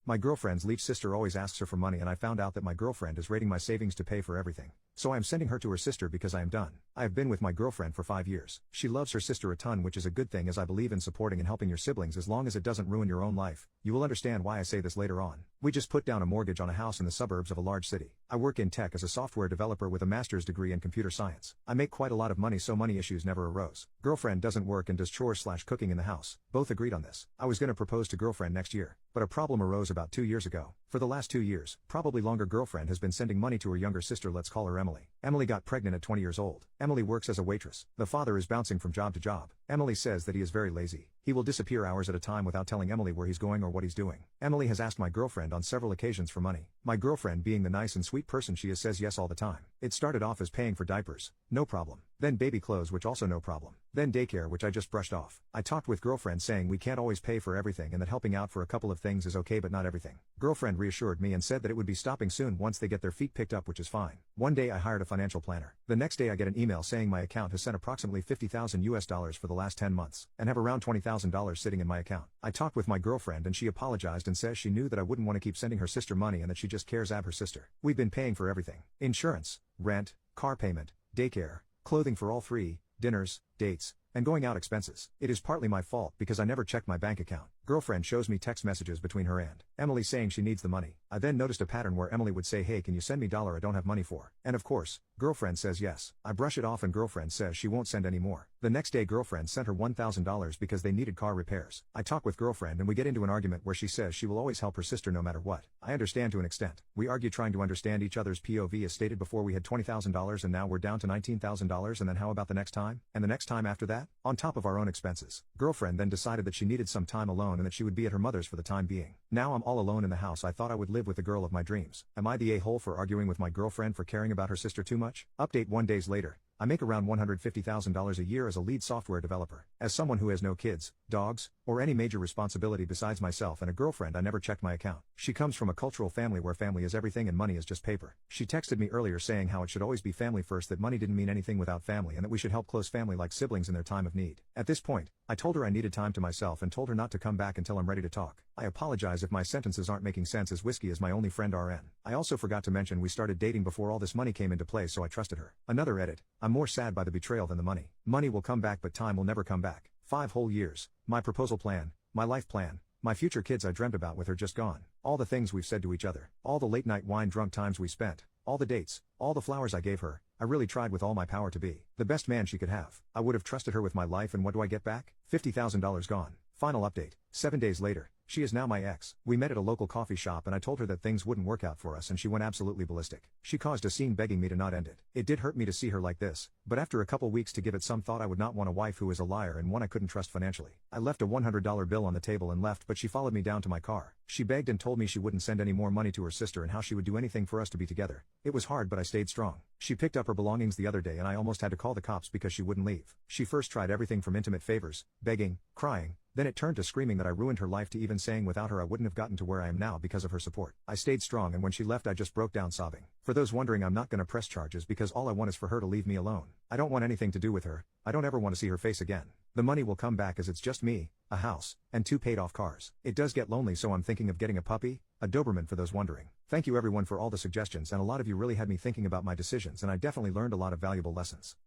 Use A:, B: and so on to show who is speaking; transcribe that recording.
A: My girlfriend's leech sister always asks her for money, and I found out that my girlfriend is raiding my savings to pay for everything. So I am sending her to her sister because I am done. I have been with my girlfriend for 5 years. She loves her sister a ton, which is a good thing, as I believe in supporting and helping your siblings as long as it doesn't ruin your own life. You will understand why I say this later on. We just put down a mortgage on a house in the suburbs of a large city. I work in tech as a software developer with a master's degree in computer science. I make quite a lot of money, so money issues never arose. Girlfriend doesn't work and does chores/cooking in the house. Both agreed on this. I was gonna propose to girlfriend next year, but a problem arose about 2 years ago. For the last 2 years, probably longer, girlfriend has been sending money to her younger sister, let's call her Emily. Emily got pregnant at 20 years old. Emily works as a waitress. The father is bouncing from job to job. Emily says that he is very lazy. He will disappear hours at a time without telling Emily where he's going or what he's doing. Emily has asked my girlfriend on several occasions for money. My girlfriend, being the nice and sweet person she is, says yes all the time. It started off as paying for diapers, no problem. Then baby clothes, which also no problem. Then daycare, which I just brushed off. I talked with girlfriend saying we can't always pay for everything and that helping out for a couple of things is okay but not everything. Girlfriend reassured me and said that it would be stopping soon once they get their feet picked up, which is fine. One day I hired a financial planner. The next day I get an email saying my account has sent approximately $50,000 for the last 10 months and have around $20,000 sitting in my account. I talked with my girlfriend and she apologized and says she knew that I wouldn't want to keep sending her sister money and that she just cares ab her sister. We've been paying for everything: insurance, rent, car payment, daycare, clothing for all three, dinners, dates, and going out expenses. It is partly my fault because I never checked my bank account. Girlfriend shows me text messages between her and Emily saying she needs the money. I then noticed a pattern where Emily would say, "Hey, can you send me $1 I don't have money for?" And of course, girlfriend says yes. I brush it off and girlfriend says she won't send any more. The next day girlfriend sent her $1,000 because they needed car repairs. I talk with girlfriend and we get into an argument where she says she will always help her sister no matter what. I understand to an extent. We argue trying to understand each other's POV. As stated before, we had $20,000 and now we're down to $19,000, and then how about the next time? And the next time after that? On top of our own expenses. Girlfriend then decided that she needed some time alone and that she would be at her mother's for the time being. Now I'm all alone in the house. I thought I would live with the girl of my dreams. Am I the a-hole for arguing with my girlfriend for caring about her sister too much? Update: 1 day later. I make around $150,000 a year as a lead software developer. As someone who has no kids, dogs, or any major responsibility besides myself and a girlfriend, I never checked my account. She comes from a cultural family where family is everything and money is just paper. She texted me earlier saying how it should always be family first, that money didn't mean anything without family, and that we should help close family like siblings in their time of need. At this point, I told her I needed time to myself and told her not to come back until I'm ready to talk. I apologize if my sentences aren't making sense, as Whiskey is my only friend RN. I also forgot to mention we started dating before all this money came into play, so I trusted her. Another edit: I'm more sad by the betrayal than the money. Money will come back but time will never come back. 5 whole years. My proposal plan, my life plan, my future kids I dreamt about with her just gone. All the things we've said to each other, all the late night wine drunk times we spent, all the dates, all the flowers I gave her. I really tried with all my power to be the best man she could have. I would have trusted her with my life, and what do I get back? $50,000 gone. Final update: 7 days later. She is now my ex. We met at a local coffee shop and I told her that things wouldn't work out for us, and she went absolutely ballistic. She caused a scene begging me to not end it. It did hurt me to see her like this, but after a couple weeks to give it some thought, I would not want a wife who is a liar and one I couldn't trust financially. I left a $100 bill on the table and left, but she followed me down to my car. She begged and told me she wouldn't send any more money to her sister and how she would do anything for us to be together. It was hard, but I stayed strong. She picked up her belongings the other day and I almost had to call the cops because she wouldn't leave. She first tried everything from intimate favors, begging, crying. Then it turned to screaming that I ruined her life, to even saying without her I wouldn't have gotten to where I am now because of her support. I stayed strong, and when she left I just broke down sobbing. For those wondering, I'm not gonna press charges because all I want is for her to leave me alone. I don't want anything to do with her. I don't ever want to see her face again. The money will come back as it's just me, a house, and 2 paid off cars. It does get lonely, so I'm thinking of getting a puppy, a Doberman, for those wondering. Thank you everyone for all the suggestions, and a lot of you really had me thinking about my decisions, and I definitely learned a lot of valuable lessons.